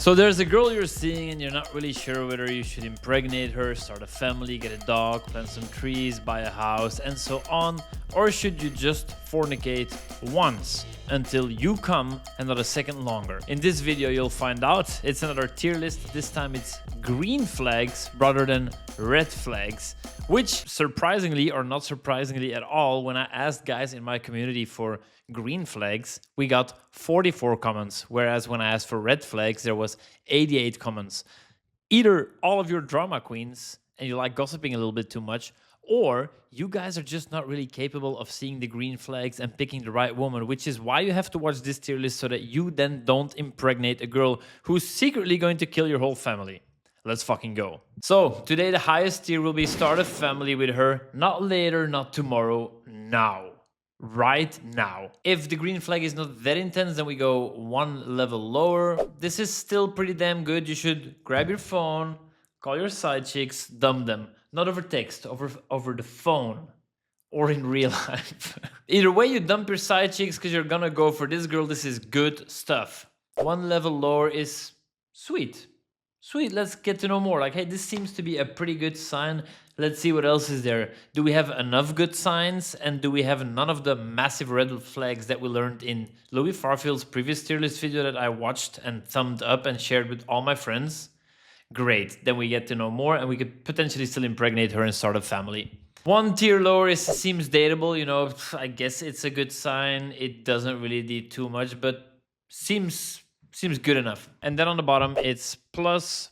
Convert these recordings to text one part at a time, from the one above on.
So there's a girl you're seeing and you're not really sure whether you should impregnate her, start a family, get a dog, plant some trees, buy a house, and so on. Or should you just fornicate once until you come and not a second longer? In this video you'll find out. It's another tier list. This time it's green flags rather than red flags, which surprisingly or not surprisingly at all, when I asked guys in my community for green flags, we got 44 comments, whereas when I asked for red flags, there was 88 comments. Either all of your drama queens and you like gossiping a little bit too much, or you guys are just not really capable of seeing the green flags and picking the right woman, which is why you have to watch this tier list so that you then don't impregnate a girl who's secretly going to kill your whole family. Let's fucking go. So today the highest tier will be start a family with her, not later, not tomorrow, now. Right now. If the green flag is not that intense, then we go one level lower. This is still pretty damn good. You should grab your phone, call your side chicks, dump them. Not over text, over the phone or in real life. Either way, you dump your side chicks because you're gonna go for this girl. This is good stuff. One level lower is sweet. Sweet, let's get to know more. Like, hey, this seems to be a pretty good sign. Let's see what else is there. Do we have enough good signs? And do we have none of the massive red flags that we learned in Louis Farfield's previous tier list video that I watched and thumbed up and shared with all my friends? Great, then we get to know more and we could potentially still impregnate her and start a family. One tier lower seems dateable, you know, I guess it's a good sign. It doesn't really need too much, but seems good enough. And then on the bottom, it's plus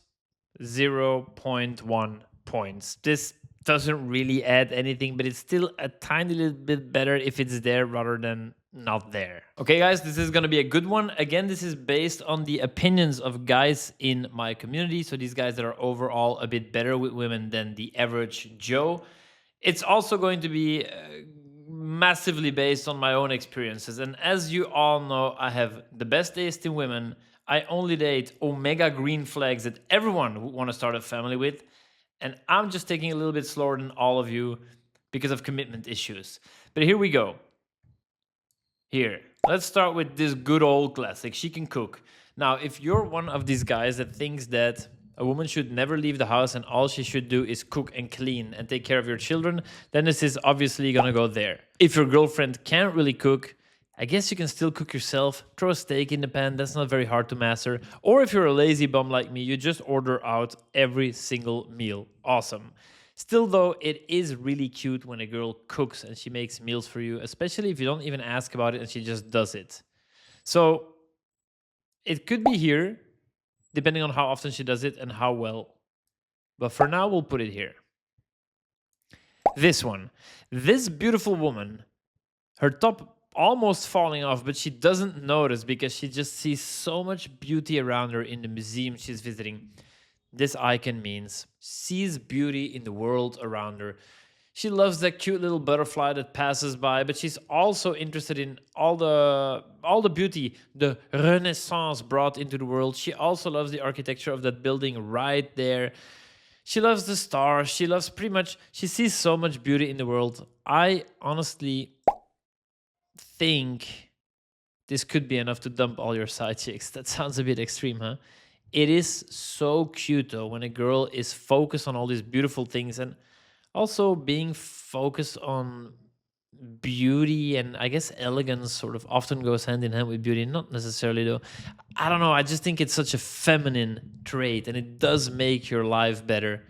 0.1 points. This doesn't really add anything, but it's still a tiny little bit better if it's there rather than not there. Okay, guys, this is gonna be a good one. Again, this is based on the opinions of guys in my community. So these guys that are overall a bit better with women than the average Joe. It's also going to be massively based on my own experiences. And as you all know, I have the best taste in women. I only date omega green flags that everyone would want to start a family with. And I'm just taking a little bit slower than all of you because of commitment issues. But here we go. Here, let's start with this good old classic. She can cook. Now, if you're one of these guys that thinks that a woman should never leave the house and all she should do is cook and clean and take care of your children, then this is obviously gonna go there. If your girlfriend can't really cook, I guess you can still cook yourself, throw a steak in the pan, that's not very hard to master. Or if you're a lazy bum like me, you just order out every single meal. Awesome. Still though, it is really cute when a girl cooks and she makes meals for you, especially if you don't even ask about it and she just does it. So it could be here, depending on how often she does it and how well. But for now, we'll put it here. This one. This beautiful woman, her top almost falling off, but she doesn't notice because she just sees so much beauty around her in the museum she's visiting. This icon means sees beauty in the world around her. She loves that cute little butterfly that passes by, but she's also interested in all the beauty the Renaissance brought into the world. She also loves the architecture of that building right there. She loves the stars. She loves she sees so much beauty in the world. I honestly think this could be enough to dump all your side chicks. That sounds a bit extreme, huh? It is so cute though when a girl is focused on all these beautiful things and also being focused on beauty, and I guess elegance sort of often goes hand in hand with beauty. Not necessarily though. I don't know. I just think it's such a feminine trait and it does make your life better.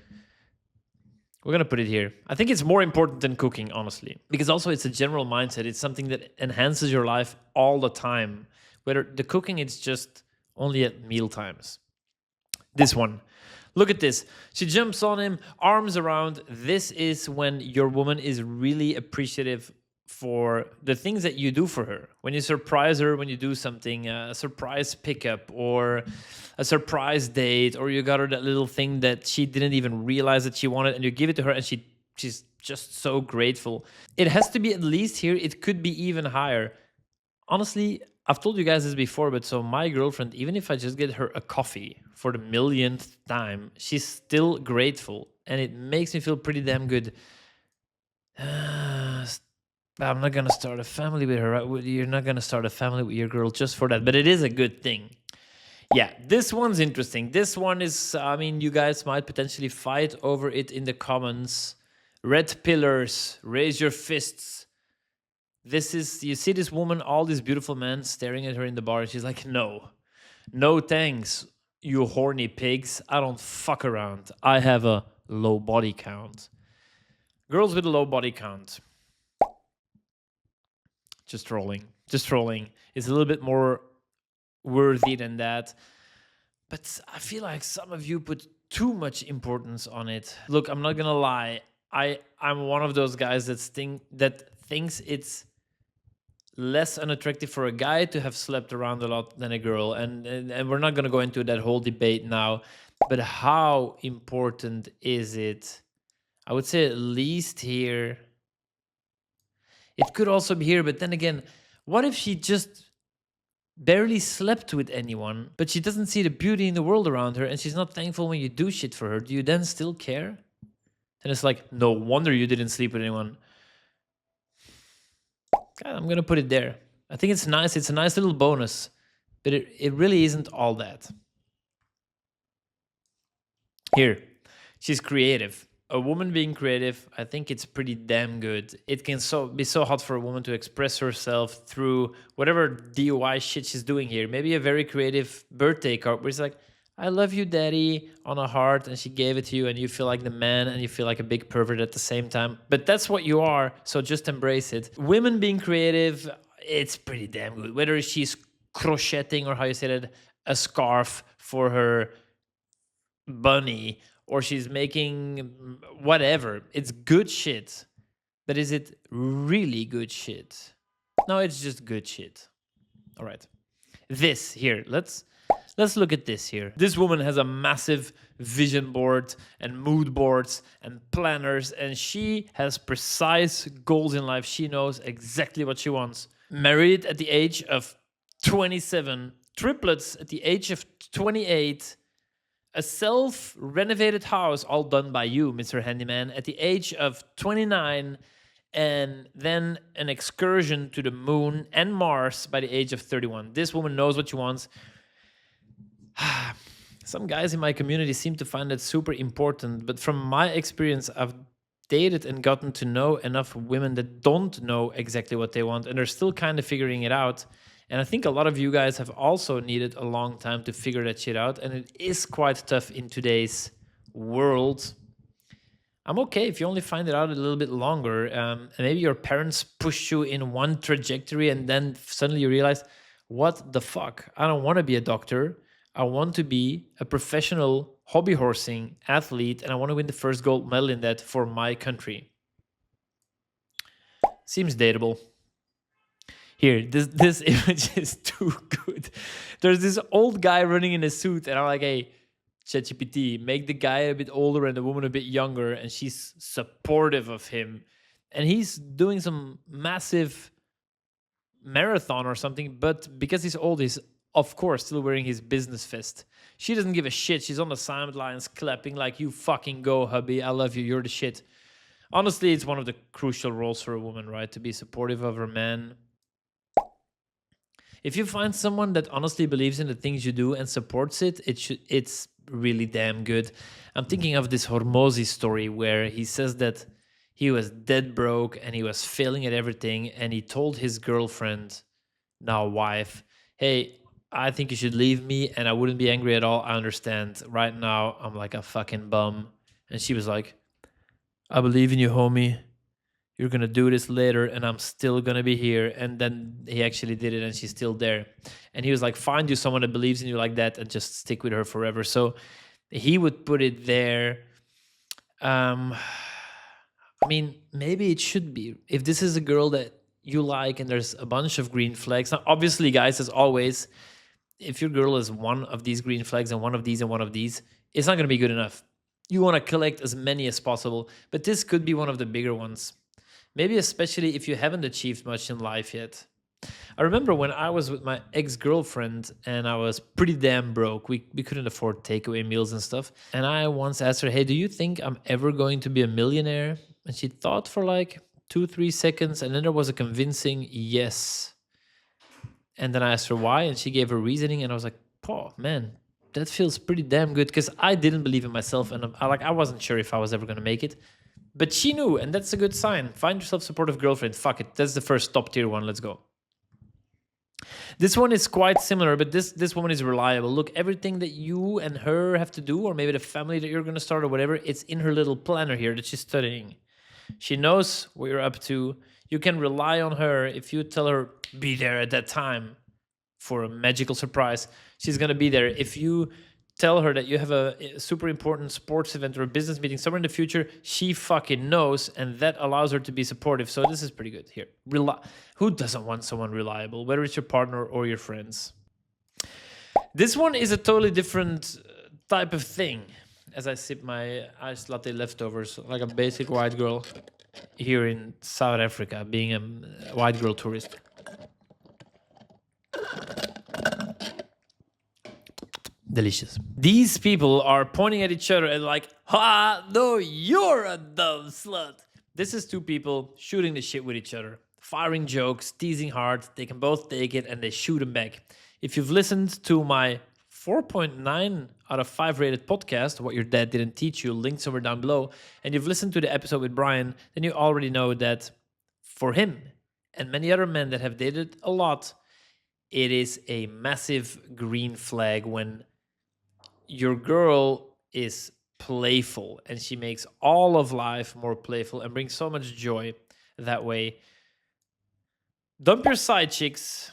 We're going to put it here. I think it's more important than cooking, honestly, because also it's a general mindset. It's something that enhances your life all the time. Whether the cooking, it's just only at meal times. This one. Look at this. She jumps on him, arms around. This is when your woman is really appreciative for the things that you do for her. When you surprise her, when you do something, a surprise pickup or a surprise date, or you got her that little thing that she didn't even realize that she wanted and you give it to her and she's just so grateful. It has to be at least here. It could be even higher. Honestly, I've told you guys this before, but so my girlfriend, even if I just get her a coffee for the millionth time, she's still grateful and it makes me feel pretty damn good. I'm not going to start a family with her. Right? You're not going to start a family with your girl just for that, but it is a good thing. Yeah, this one's interesting. This one is, I mean, you guys might potentially fight over it in the comments. Red pillars, raise your fists. This is, you see this woman, all these beautiful men staring at her in the bar, and she's like, no, no thanks, you horny pigs. I don't fuck around. I have a low body count. Girls with a low body count. Just trolling. Just trolling. It's a little bit more worthy than that. But I feel like some of you put too much importance on it. Look, I'm not gonna lie. I'm one of those guys that thinks it's less unattractive for a guy to have slept around a lot than a girl. And we're not gonna go into that whole debate now. But how important is it? I would say at least here. It could also be here, but then again, what if she just barely slept with anyone, but she doesn't see the beauty in the world around her and she's not thankful when you do shit for her? Do you then still care? Then it's like, no wonder you didn't sleep with anyone. God, I'm gonna put it there. I think it's nice. It's a nice little bonus, but it really isn't all that. Here, she's creative. A woman being creative, I think it's pretty damn good. It can be so hot for a woman to express herself through whatever DIY shit she's doing here. Maybe a very creative birthday card where it's like, I love you, daddy, on a heart, and she gave it to you, and you feel like the man, and you feel like a big pervert at the same time. But that's what you are, so just embrace it. Women being creative, it's pretty damn good. Whether she's crocheting, or how you say that, a scarf for her bunny, or she's making whatever. It's good shit. But is it really good shit? No, it's just good shit. All right. This here, let's look at this here. This woman has a massive vision board and mood boards and planners, and she has precise goals in life. She knows exactly what she wants. Married at the age of 27, triplets at the age of 28, a self-renovated house, all done by you, Mr. Handyman, at the age of 29, and then an excursion to the moon and Mars by the age of 31. This woman knows what she wants. Some guys in my community seem to find that super important, but from my experience, I've dated and gotten to know enough women that don't know exactly what they want, and they're still kind of figuring it out. And I think a lot of you guys have also needed a long time to figure that shit out. And it is quite tough in today's world. I'm okay if you only find it out a little bit longer. And maybe your parents pushed you in one trajectory and then suddenly you realize, what the fuck? I don't want to be a doctor. I want to be a professional hobby horsing athlete. And I want to win the first gold medal in that for my country. Seems dateable. Here, this image is too good. There's this old guy running in a suit, and I'm like, hey, ChatGPT, make the guy a bit older and the woman a bit younger, and she's supportive of him. And he's doing some massive marathon or something, but because he's old, he's, of course, still wearing his business vest. She doesn't give a shit. She's on the sidelines clapping like, you fucking go, hubby. I love you. You're the shit. Honestly, it's one of the crucial roles for a woman, right? To be supportive of her man. If you find someone that honestly believes in the things you do and supports it, it's really damn good. I'm thinking of this Hormozi story where he says that he was dead broke and he was failing at everything, and he told his girlfriend, now wife, hey, I think you should leave me and I wouldn't be angry at all. I understand. Right now, I'm like a fucking bum. And she was like, I believe in you, homie. You're going to do this later and I'm still going to be here. And then he actually did it and she's still there. And he was like, find you someone that believes in you like that and just stick with her forever. So he would put it there. I mean, maybe it should be. If this is a girl that you like and there's a bunch of green flags. Now, obviously, guys, as always, if your girl is one of these green flags and one of these and one of these, it's not going to be good enough. You want to collect as many as possible. But this could be one of the bigger ones. Maybe especially if you haven't achieved much in life yet. I remember when I was with my ex-girlfriend and I was pretty damn broke. We couldn't afford takeaway meals and stuff. And I once asked her, hey, do you think I'm ever going to be a millionaire? And she thought for like 2-3 seconds. And then there was a convincing yes. And then I asked her why. And she gave her reasoning. And I was like, Oh man, that feels pretty damn good because I didn't believe in myself and I wasn't sure if I was ever gonna make it. But she knew, and that's a good sign. Find yourself a supportive girlfriend. Fuck it. That's the first top tier one. Let's go. This one is quite similar, but this woman is reliable. Look, everything that you and her have to do, or maybe the family that you're going to start or whatever, it's in her little planner here that she's studying. She knows what you're up to. You can rely on her. If you tell her, be there at that time for a magical surprise, she's going to be there. If you tell her that you have a super important sports event or a business meeting somewhere in the future, she fucking knows, and that allows her to be supportive. So this is pretty good here. Who doesn't want someone reliable, whether it's your partner or your friends? This one is a totally different type of thing. As I sip my iced latte leftovers, like a basic white girl here in South Africa, being a white girl tourist. Delicious. These people are pointing at each other and like, ha, no, you're a dumb slut. This is two people shooting the shit with each other, firing jokes, teasing hard. They can both take it and they shoot them back. If you've listened to my 4.9 out of 5 rated podcast, What Your Dad Didn't Teach You, linked somewhere down below, and you've listened to the episode with Brian, then you already know that for him and many other men that have dated a lot, it is a massive green flag when your girl is playful and she makes all of life more playful and brings so much joy that way. Dump your side chicks.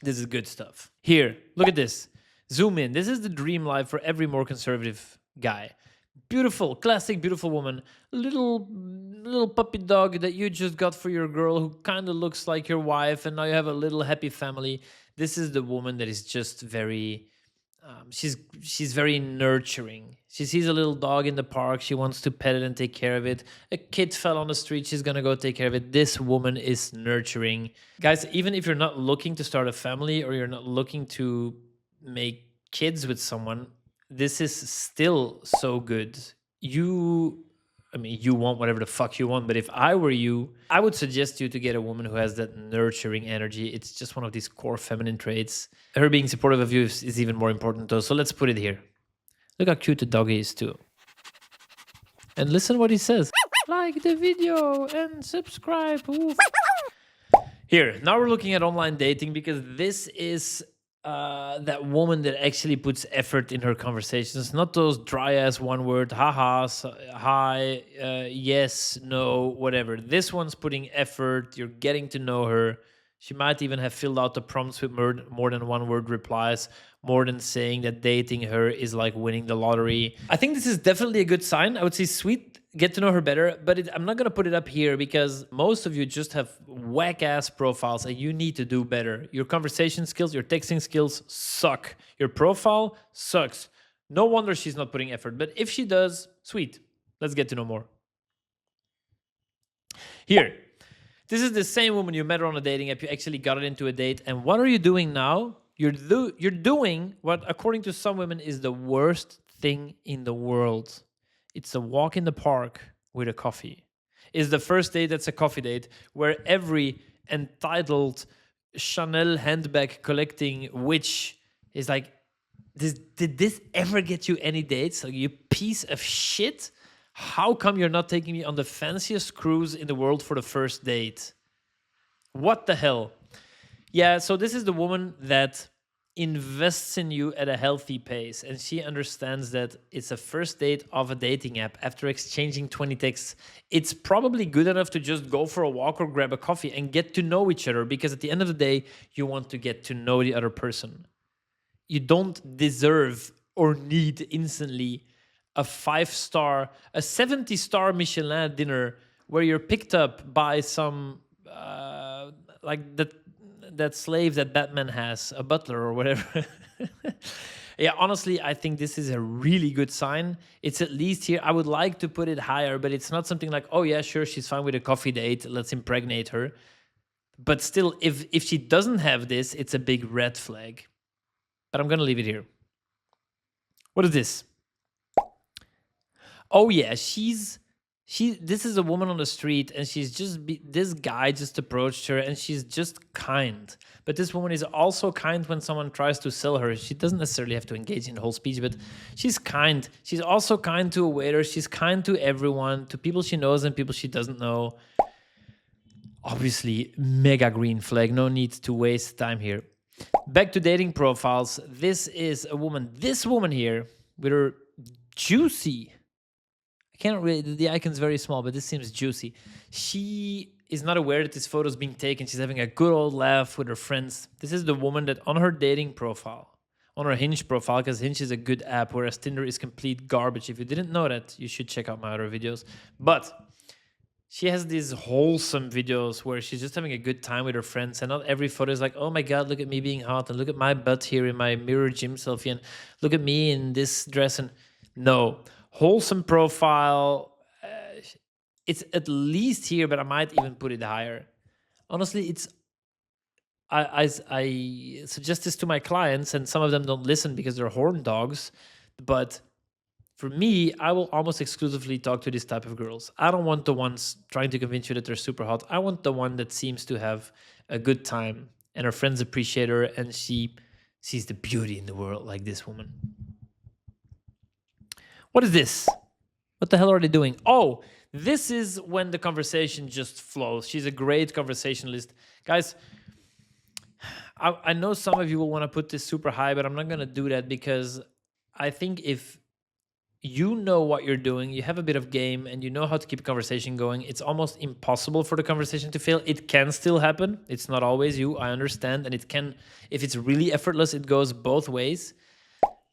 This is good stuff. Here, look at this. Zoom in. This is the dream life for every more conservative guy. Beautiful, classic, beautiful woman. Little puppy dog that you just got for your girl who kind of looks like your wife, and now you have a little happy family. This is the woman that is just very... she's very nurturing. She sees a little dog in the park. She wants to pet it and take care of it. A kid fell on the street. She's going to go take care of it. This woman is nurturing. Guys, even if you're not looking to start a family or you're not looking to make kids with someone, this is still so good. You want whatever the fuck you want, but if I were you, I would suggest you to get a woman who has that nurturing energy. It's just one of these core feminine traits. Her being supportive of you is even more important though, so let's put it here. Look how cute the doggy is too. And listen what he says. Like the video and subscribe. Oof. Here, now we're looking at online dating because this is that woman that actually puts effort in her conversations, not those dry ass one word, haha, hi, yes, no, whatever. This one's putting effort. You're getting to know her. She might even have filled out the prompts with more than one word replies, more than saying that dating her is like winning the lottery. I think this is definitely a good sign. I would say sweet, get to know her better, but I'm not going to put it up here because most of you just have whack-ass profiles and you need to do better. Your conversation skills, your texting skills suck. Your profile sucks. No wonder she's not putting effort, but if she does, sweet. Let's get to know more. Here. This is the same woman you met her on a dating app. You actually got her into a date. And what are you doing now? You're doing what, according to some women, is the worst thing in the world. It's a walk in the park with a coffee. It's the first date that's a coffee date where every entitled Chanel handbag collecting witch is like, did this ever get you any dates? Like, you piece of shit. How come you're not taking me on the fanciest cruise in the world for the first date? What the hell? Yeah, so this is the woman that invests in you at a healthy pace, and she understands that it's a first date of a dating app. After exchanging 20 texts, it's probably good enough to just go for a walk or grab a coffee and get to know each other, because at the end of the day, you want to get to know the other person. You don't deserve or need instantly a 5-star, a 70-star Michelin dinner where you're picked up by some like that slave that Batman has, a butler or whatever. Yeah, honestly, I think this is a really good sign. It's at least here. I would like to put it higher, but it's not something like, oh yeah, sure, she's fine with a coffee date, let's impregnate her. But still, if she doesn't have this, it's a big red flag. But I'm gonna leave it here. What is this? Oh yeah, she's This is a woman on the street, and this guy just approached her, and she's just kind. But this woman is also kind when someone tries to sell her. She doesn't necessarily have to engage in the whole speech, but she's kind. She's also kind to a waiter. She's kind to everyone, to people she knows and people she doesn't know. Obviously, mega green flag. No need to waste time here. Back to dating profiles. This is a woman. This woman here with her juicy. I can't really, the icon's very small, but this seems juicy. She is not aware that this photo is being taken. She's having a good old laugh with her friends. This is the woman that on her dating profile, on her Hinge profile, because Hinge is a good app, whereas Tinder is complete garbage. If you didn't know that, you should check out my other videos. But she has these wholesome videos where she's just having a good time with her friends, and not every photo is like, oh my God, look at me being hot, and look at my butt here in my mirror gym selfie, and look at me in this dress. And no, wholesome profile. It's at least here, but I might even put it higher. Honestly, I suggest this to my clients, and some of them don't listen because they're horn dogs. But for me, I will almost exclusively talk to this type of girls. I don't want the ones trying to convince you that they're super hot. I want the one that seems to have a good time, and her friends appreciate her, and she sees the beauty in the world, like this woman. What is this? What the hell are they doing? Oh, this is when the conversation just flows. She's a great conversationalist. Guys, I know some of you will want to put this super high, but I'm not going to do that, because I think if you know what you're doing, you have a bit of game, and you know how to keep a conversation going, it's almost impossible for the conversation to fail. It can still happen. It's not always you, I understand. And it can, if it's really effortless, it goes both ways.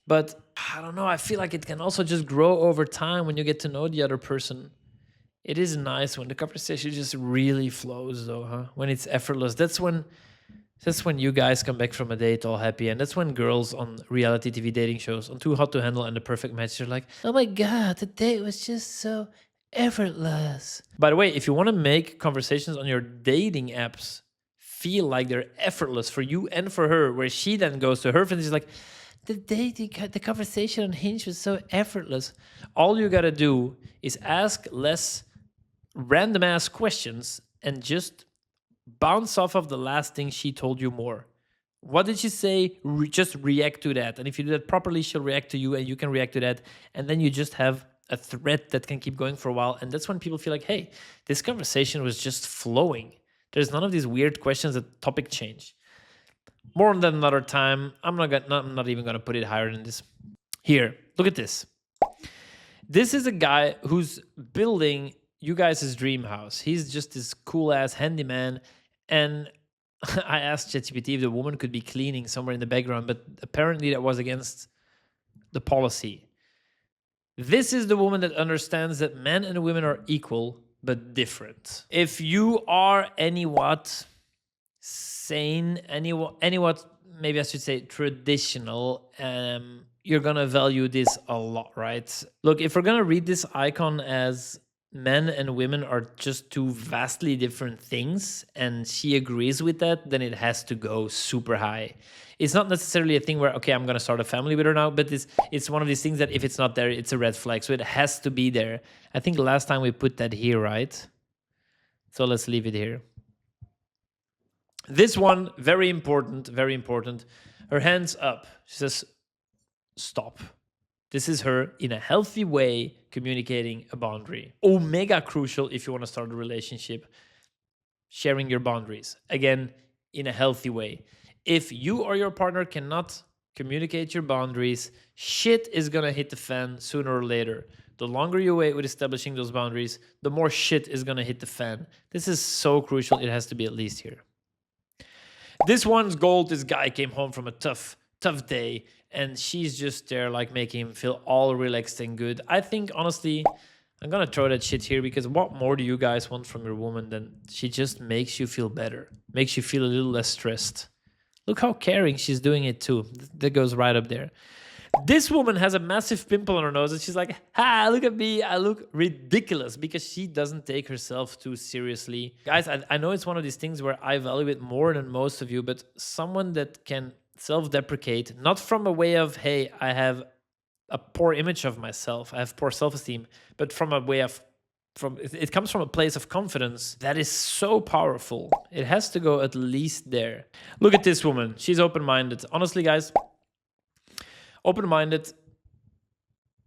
But I don't know, I feel like it can also just grow over time when you get to know the other person. It is nice when the conversation just really flows, though, huh? When it's effortless. That's when you guys come back from a date all happy, and that's when girls on reality TV dating shows, on Too Hot to Handle and The Perfect Match, are like, oh my God, the date was just so effortless. By the way, if you want to make conversations on your dating apps feel like they're effortless for you and for her, where she then goes to her friends, she's like, the conversation on Hinge was so effortless. All you gotta do is ask less random ass questions and just bounce off of the last thing she told you more. What did she say? Just react to that. And if you do that properly, she'll react to you, and you can react to that. And then you just have a thread that can keep going for a while. And that's when people feel like, hey, this conversation was just flowing. There's none of these weird questions that topic change. More on that another time. I'm not even gonna put it higher than this. Here, look at this. This is a guy who's building you guys' dream house. He's just this cool ass handyman. And I asked ChatGPT if the woman could be cleaning somewhere in the background, but apparently that was against the policy. This is the woman that understands that men and women are equal but different. If you are anywhat sane, anywhat, maybe I should say traditional, you're gonna value this a lot, right? Look, if we're gonna read this icon as men and women are just two vastly different things, and she agrees with that, then it has to go super high. It's not necessarily a thing where, okay, I'm gonna start a family with her now, but it's one of these things that if it's not there, it's a red flag. So it has to be there. I think last time we put that here, right? So let's leave it here. This one, very important, very important. Her hands up. She says, stop. This is her, in a healthy way, communicating a boundary. Omega crucial if you want to start a relationship. Sharing your boundaries. Again, in a healthy way. If you or your partner cannot communicate your boundaries, shit is going to hit the fan sooner or later. The longer you wait with establishing those boundaries, the more shit is going to hit the fan. This is so crucial. It has to be at least here. This one's gold. This guy came home from a tough day, and she's just there like making him feel all relaxed and good. I think, honestly, I'm gonna throw that shit here, because what more do you guys want from your woman than she just makes you feel better, makes you feel a little less stressed. Look how caring she's doing it too. That goes right up there. This woman has a massive pimple on her nose, and she's like, ah, look at me, I look ridiculous, because she doesn't take herself too seriously. Guys, I know it's one of these things where I value it more than most of you, but someone that can self-deprecate, not from a way of, hey, I have a poor image of myself, I have poor self-esteem, but from a way of, it comes from a place of confidence that is so powerful. It has to go at least there. Look at this woman. She's open-minded. Honestly, guys, open-minded,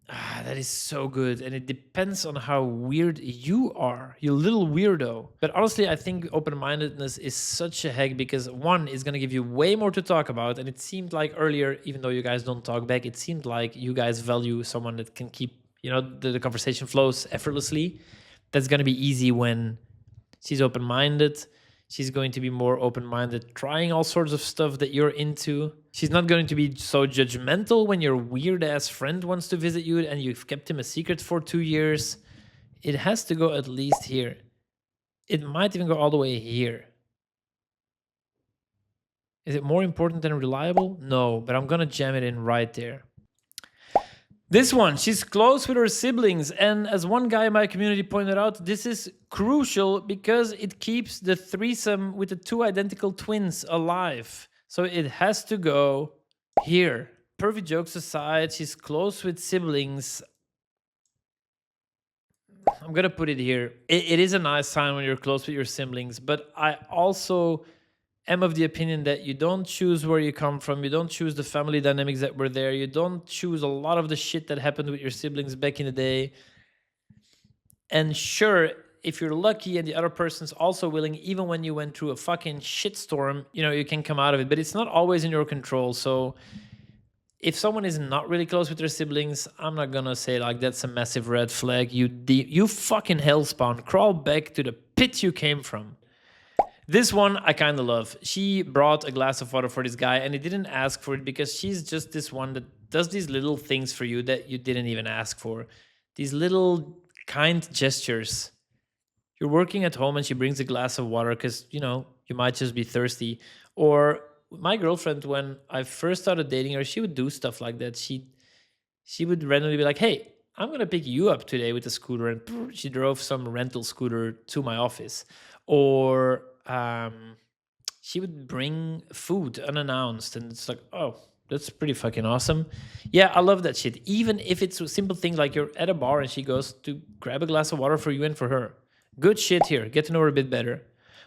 that is so good. And it depends on how weird you are, you little weirdo. But honestly, I think open-mindedness is such a hack because one, is going to give you way more to talk about. And it seemed like earlier, even though you guys don't talk back, it seemed like you guys value someone that can keep, you know, the conversation flows effortlessly. That's going to be easy when she's open-minded. She's going to be more open-minded, trying all sorts of stuff that you're into. She's not going to be so judgmental when your weird-ass friend wants to visit you and you've kept him a secret for 2 years. It has to go at least here. It might even go all the way here. Is it more important than reliable? No, but I'm going to jam it in right there. This one, she's close with her siblings, and as one guy in my community pointed out, this is crucial because it keeps the threesome with the 2 identical twins alive. So it has to go here. Pervy jokes aside, she's close with siblings. I'm gonna put it here. It is a nice sign when you're close with your siblings, but I also am of the opinion that you don't choose where you come from, you don't choose the family dynamics that were there, you don't choose a lot of the shit that happened with your siblings back in the day. And sure, if you're lucky and the other person's also willing, even when you went through a fucking shitstorm, you know, you can come out of it, but it's not always in your control. So if someone is not really close with their siblings, I'm not gonna say like that's a massive red flag. You fucking hellspawn, crawl back to the pit you came from. This one I kind of love. She brought a glass of water for this guy and he didn't ask for it because she's just this one that does these little things for you that you didn't even ask for. These little kind gestures. You're working at home and she brings a glass of water because, you know, you might just be thirsty. Or my girlfriend, when I first started dating her, she would do stuff like that. She would randomly be like, hey, I'm going to pick you up today with a scooter. And she drove some rental scooter to my office. Or she would bring food unannounced, and it's like, oh, that's pretty fucking awesome. Yeah, I love that shit. Even if it's a simple thing like you're at a bar and she goes to grab a glass of water for you and for her. Good shit here. Get to know her a bit better.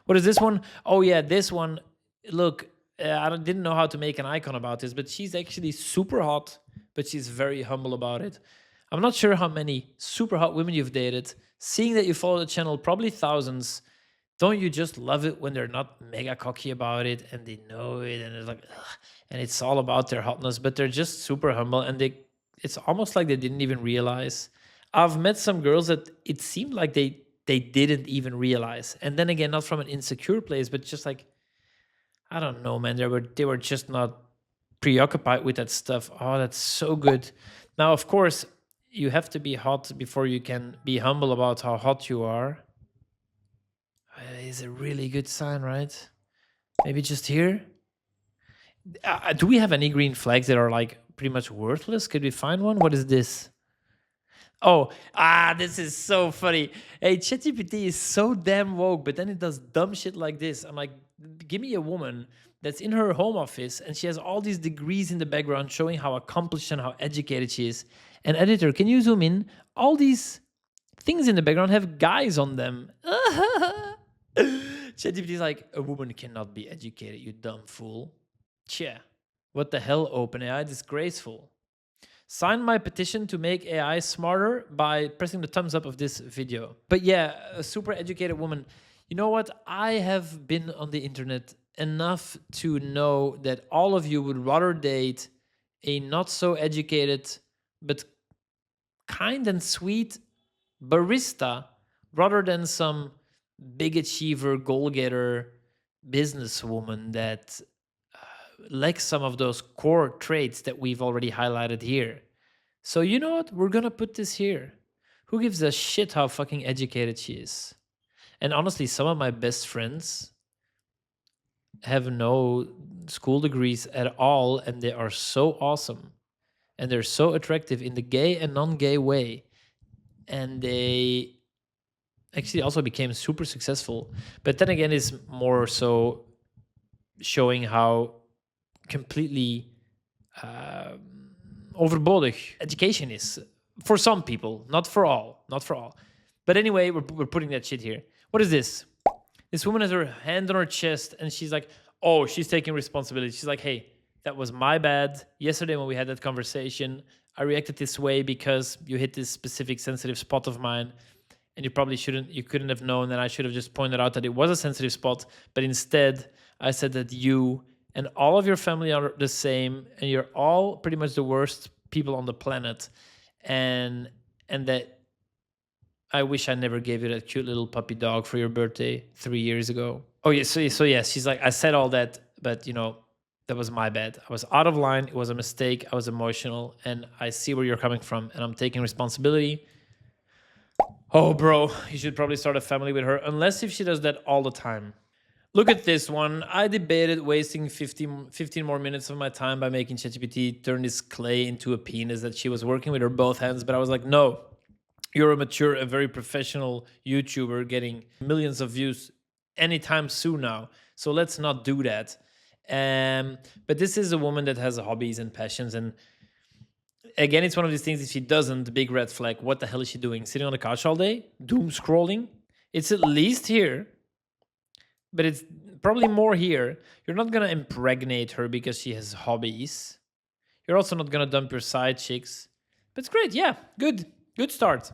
What is this one? Oh yeah, this one. Look, I didn't know how to make an icon about this, but she's actually super hot, but she's very humble about it. I'm not sure how many super hot women you've dated. Seeing that you follow the channel, probably thousands. Don't you just love it when they're not mega cocky about it and they know it and it's like, ugh, and it's all about their hotness, but they're just super humble and it's almost like they didn't even realize. I've met some girls that it seemed like they didn't even realize. And then again, not from an insecure place, but just like, I don't know, man, they were just not preoccupied with that stuff. Oh, that's so good. Now, of course, you have to be hot before you can be humble about how hot you are. Is a really good sign, right? Maybe just here. Do we have any green flags that are like pretty much worthless? Could we find one? What is this? Oh, this is so funny. Hey, ChatGPT is so damn woke, but then it does dumb shit like this. I'm like, give me a woman that's in her home office and she has all these degrees in the background showing how accomplished and how educated she is. And editor, can you zoom in? All these things in the background have guys on them. ChatGPT is like, a woman cannot be educated, you dumb fool. Tja, what the hell, OpenAI, disgraceful. Sign my petition to make AI smarter by pressing the thumbs up of this video. But yeah, a super educated woman. You know what? I have been on the internet enough to know that all of you would rather date a not so educated but kind and sweet barista rather than some big achiever, goal-getter businesswoman that lacks some of those core traits that we've already highlighted here. So you know what? We're gonna put this here. Who gives a shit how fucking educated she is? And honestly, some of my best friends have no school degrees at all, and they are so awesome. And they're so attractive in the gay and non-gay way. And they actually also became super successful. But then again, it's more so showing how completely overbodig education is for some people, not for all. But anyway, we're putting that shit here. What is this? This woman has her hand on her chest and she's like, oh, she's taking responsibility. She's like, hey, that was my bad. Yesterday when we had that conversation, I reacted this way because you hit this specific sensitive spot of mine. And you couldn't have known that I should have just pointed out that it was a sensitive spot. But instead, I said that you and all of your family are the same. And you're all pretty much the worst people on the planet. And that I wish I never gave you that cute little puppy dog for your birthday 3 years ago. Oh, yeah. So yeah, she's like, I said all that, but that was my bad. I was out of line. It was a mistake. I was emotional. And I see where you're coming from. And I'm taking responsibility. Oh, bro, you should probably start a family with her, unless if she does that all the time. Look at this one. I debated wasting 15 more minutes of my time by making ChatGPT turn this clay into a penis that she was working with her both hands, but I was like, no. You're a mature, a very professional YouTuber getting millions of views anytime soon now. So let's not do that. But this is a woman that has hobbies and passions. And again, it's one of these things, if she doesn't, big red flag. What the hell is she doing? Sitting on the couch all day? Doom scrolling? It's at least here, but it's probably more here. You're not going to impregnate her because she has hobbies. You're also not going to dump your side chicks. But it's great. Yeah, good. Good start.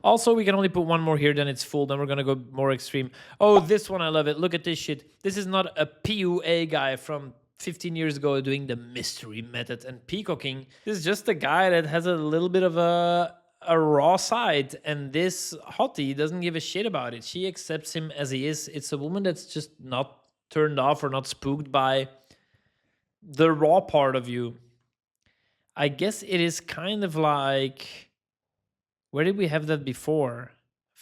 Also, we can only put one more here, then it's full. Then we're going to go more extreme. Oh, this one, I love it. Look at this shit. This is not a PUA guy from 15 years ago doing the mystery method and peacocking. This is just a guy that has a little bit of a raw side. And this hottie doesn't give a shit about it. She accepts him as he is. It's a woman that's just not turned off or not spooked by the raw part of you. I guess it is kind of like, where did we have that before?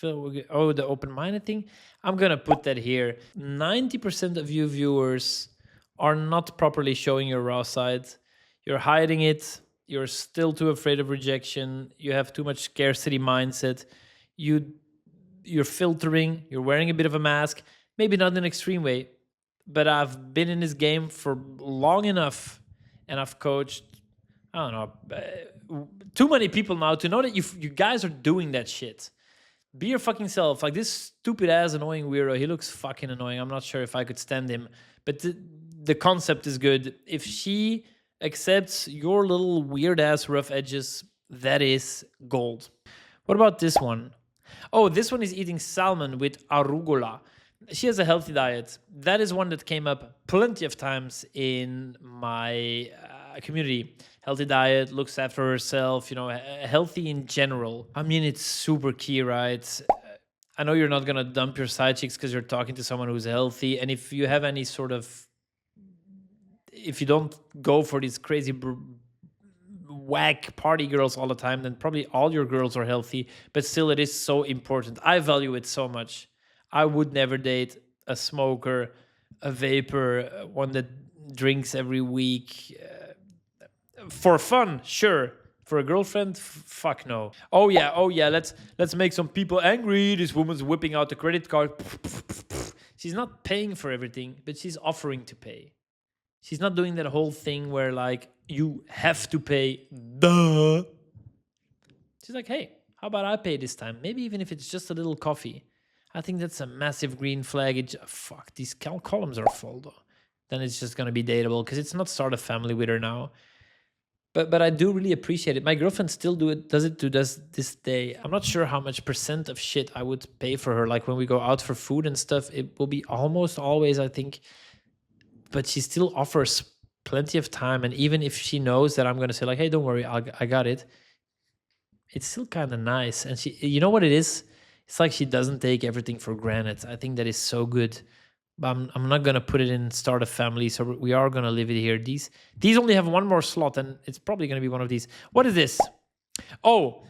Oh, the open-minded thing. I'm going to put that here. 90% of you viewers are not properly showing your raw side. You're hiding it. You're still too afraid of rejection. You have too much scarcity mindset. You're filtering. You're wearing a bit of a mask. Maybe not in an extreme way, but I've been in this game for long enough and I've coached, I don't know, too many people now to know that you guys are doing that shit. Be your fucking self. Like this stupid ass annoying weirdo. He looks fucking annoying. I'm not sure if I could stand him, but the concept is good. If she accepts your little weird ass rough edges, that is gold. What about this one? Oh, this one is eating salmon with arugula. She has a healthy diet. That is one that came up plenty of times in my community. Healthy diet, looks after herself, healthy in general. I mean, it's super key, right? I know you're not going to dump your side chicks because you're talking to someone who's healthy. And if you have any sort of, if you don't go for these crazy whack party girls all the time, then probably all your girls are healthy. But still, it is so important. I value it so much. I would never date a smoker, a vapor, one that drinks every week. For fun, sure. For a girlfriend, fuck no. Oh yeah. Let's make some people angry. This woman's whipping out the credit card. She's not paying for everything, but she's offering to pay. She's not doing that whole thing where like you have to pay. Duh. She's like, hey, how about I pay this time? Maybe even if it's just a little coffee. I think that's a massive green flag. Fuck, these columns are full though. Then it's just gonna be dateable because it's not start a family with her now. But I do really appreciate it. My girlfriend still does it to this day. I'm not sure how much % of shit I would pay for her. Like when we go out for food and stuff, it will be almost always, I think. But she still offers plenty of time. And even if she knows that I'm going to say like, hey, don't worry, I got it. It's still kind of nice. And she, you know what it is? It's like she doesn't take everything for granted. I think that is so good. But I'm not going to put it in start a family, so we are going to leave it here. These only have one more slot, and it's probably going to be one of these. What is this? Oh,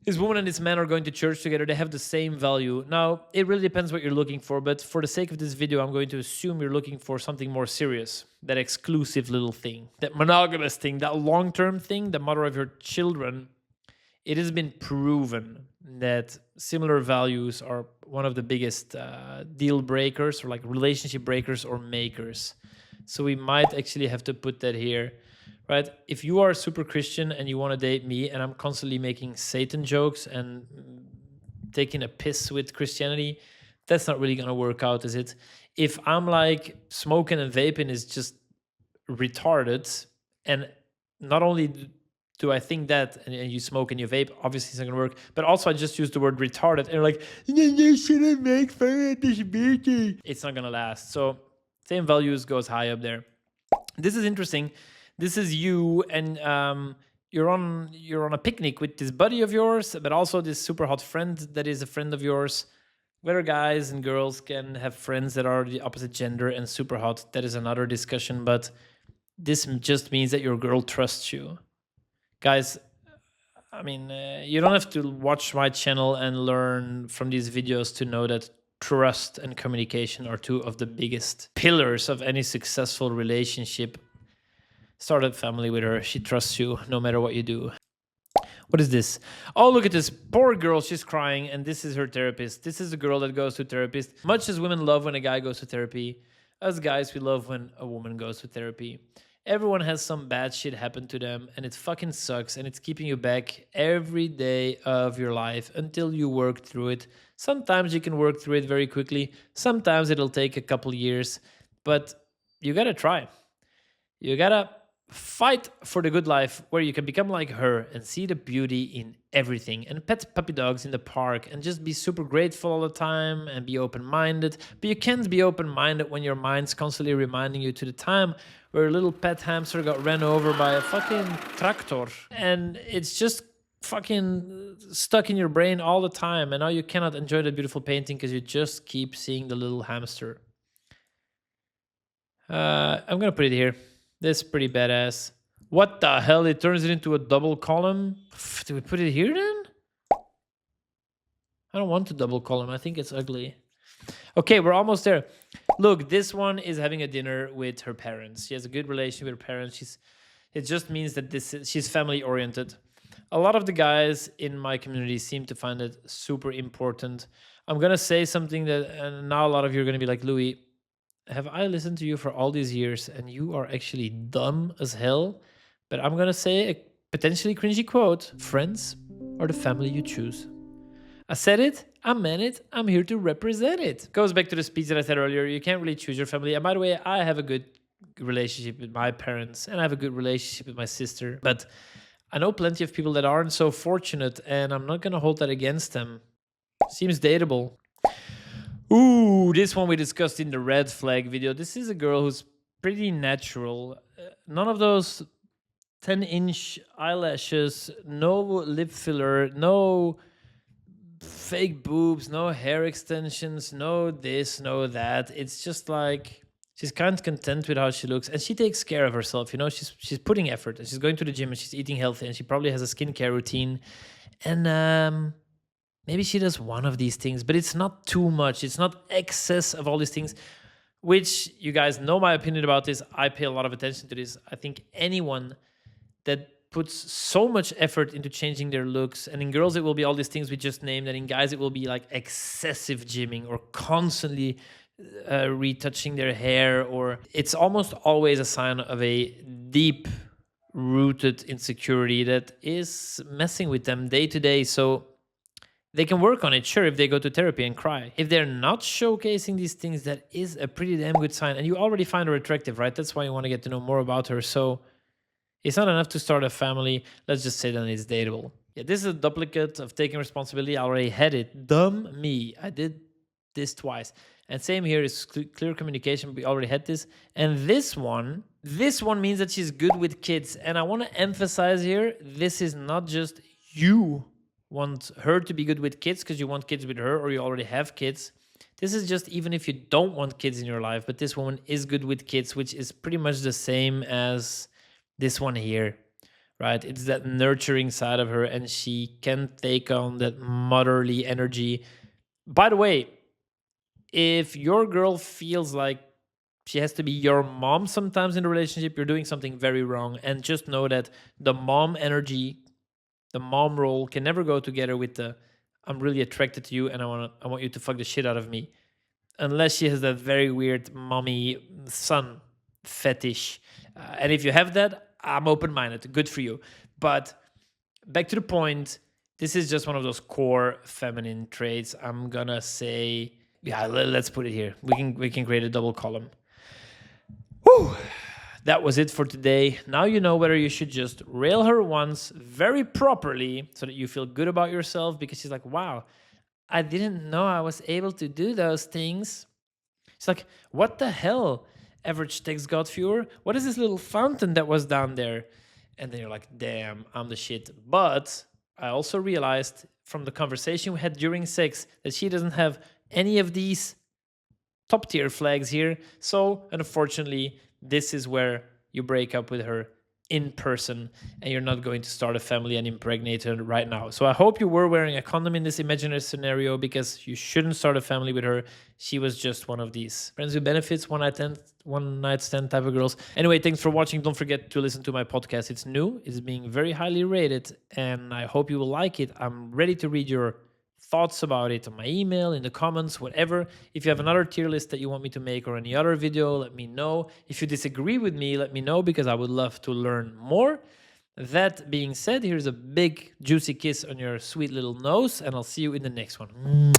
this woman and this man are going to church together. They have the same value. Now, it really depends what you're looking for, but for the sake of this video, I'm going to assume you're looking for something more serious. That exclusive little thing, that monogamous thing, that long-term thing, the mother of your children. It has been proven that similar values are one of the biggest deal breakers or like relationship breakers or makers. So we might actually have to put that here, right? If you are super Christian and you want to date me and I'm constantly making Satan jokes and taking a piss with Christianity, that's not really going to work out, is it? If I'm like smoking and vaping is just retarded, and not only do I think that, and you smoke and you vape, obviously it's not gonna work, but also I just use the word retarded, and you're like, you shouldn't make fun of this beauty. It's not gonna last. So same values goes high up there. This is interesting. This is you, and you're on a picnic with this buddy of yours, but also this super hot friend that is a friend of yours. Whether guys and girls can have friends that are the opposite gender and super hot, that is another discussion, but this just means that your girl trusts you. Guys, I mean, you don't have to watch my channel and learn from these videos to know that trust and communication are two of the biggest pillars of any successful relationship. Start a family with her. She trusts you no matter what you do. What is this? Oh, look at this poor girl. She's crying, and this is her therapist. This is a girl that goes to therapist. Much as women love when a guy goes to therapy, as guys, we love when a woman goes to therapy. Everyone has some bad shit happen to them, and it fucking sucks, and it's keeping you back every day of your life until you work through it. Sometimes you can work through it very quickly. Sometimes it'll take a couple years, but you gotta try. You gotta fight for the good life where you can become like her and see the beauty in everything, and pet puppy dogs in the park and just be super grateful all the time and be open-minded. But you can't be open-minded when your mind's constantly reminding you to the time where a little pet hamster got ran over by a fucking tractor, and it's just fucking stuck in your brain all the time, and now you cannot enjoy the beautiful painting because you just keep seeing the little hamster. I'm gonna put it here. This is pretty badass. What the hell? It turns it into a double column. Do we put it here then? I don't want to double column. I think it's ugly. Okay, we're almost there. Look, this one is having a dinner with her parents. She has a good relationship with her parents. It just means that she's family oriented. A lot of the guys in my community seem to find it super important. I'm gonna say something that, and now a lot of you are gonna be like, Louis, have I listened to you for all these years and you are actually dumb as hell? But I'm gonna say a potentially cringy quote: friends are the family you choose. I said it, I meant it, I'm here to represent it. Goes back to the speech that I said earlier. You can't really choose your family. And by the way, I have a good relationship with my parents and I have a good relationship with my sister. But I know plenty of people that aren't so fortunate, and I'm not gonna hold that against them. Seems dateable. Ooh, this one we discussed in the red flag video. This is a girl who's pretty natural. None of those 10-inch eyelashes, no lip filler, no fake boobs, no hair extensions, no this, no that. It's just like she's kind of content with how she looks, and she takes care of herself. You know, she's putting effort, and she's going to the gym, and she's eating healthy, and she probably has a skincare routine. And maybe she does one of these things, but it's not too much. It's not excess of all these things, which you guys know my opinion about this. I pay a lot of attention to this. I think anyone that puts so much effort into changing their looks, and in girls it will be all these things we just named, and in guys it will be like excessive gymming or constantly retouching their hair, or it's almost always a sign of a deep rooted insecurity that is messing with them day to day. So they can work on it, sure, if they go to therapy and cry. If they're not showcasing these things, that is a pretty damn good sign. And you already find her attractive, right? That's why you want to get to know more about her. So it's not enough to start a family. Let's just say that it's dateable. Yeah, this is a duplicate of taking responsibility. I already had it. Dumb me. I did this twice. And same here is clear communication. We already had this. And this one means that she's good with kids. And I want to emphasize here, this is not just you want her to be good with kids because you want kids with her or you already have kids. This is just even if you don't want kids in your life, but this woman is good with kids, which is pretty much the same as this one here, right? It's that nurturing side of her, and she can take on that motherly energy. By the way, if your girl feels like she has to be your mom sometimes in the relationship, you're doing something very wrong. And just know that the mom energy, the mom role can never go together with the I'm really attracted to you and I want you to fuck the shit out of me. Unless she has that very weird mommy son fetish. And if you have that, I'm open-minded. Good for you. But back to the point, this is just one of those core feminine traits. I'm gonna say, yeah, let's put it here. We can create a double column. Whew. That was it for today. Now you know whether you should just rail her once very properly so that you feel good about yourself, because she's like, wow, I didn't know I was able to do those things. It's like, what the hell, average TextGod viewer? What is this little fountain that was down there? And then you're like, damn, I'm the shit. But I also realized from the conversation we had during sex that she doesn't have any of these top tier flags here. So unfortunately, this is where you break up with her in person, and you're not going to start a family and impregnate her right now. So I hope you were wearing a condom in this imaginary scenario, because you shouldn't start a family with her. She was just one of these friends with benefits, one night stand type of girls. Anyway, thanks for watching. Don't forget to listen to my podcast. It's new. It's being very highly rated, and I hope you will like it. I'm ready to read your thoughts about it on my email, in the comments, whatever. If you have another tier list that you want me to make or any other video, let me know. If you disagree with me, let me know, because I would love to learn more. That being said, here's a big juicy kiss on your sweet little nose, and I'll see you in the next one.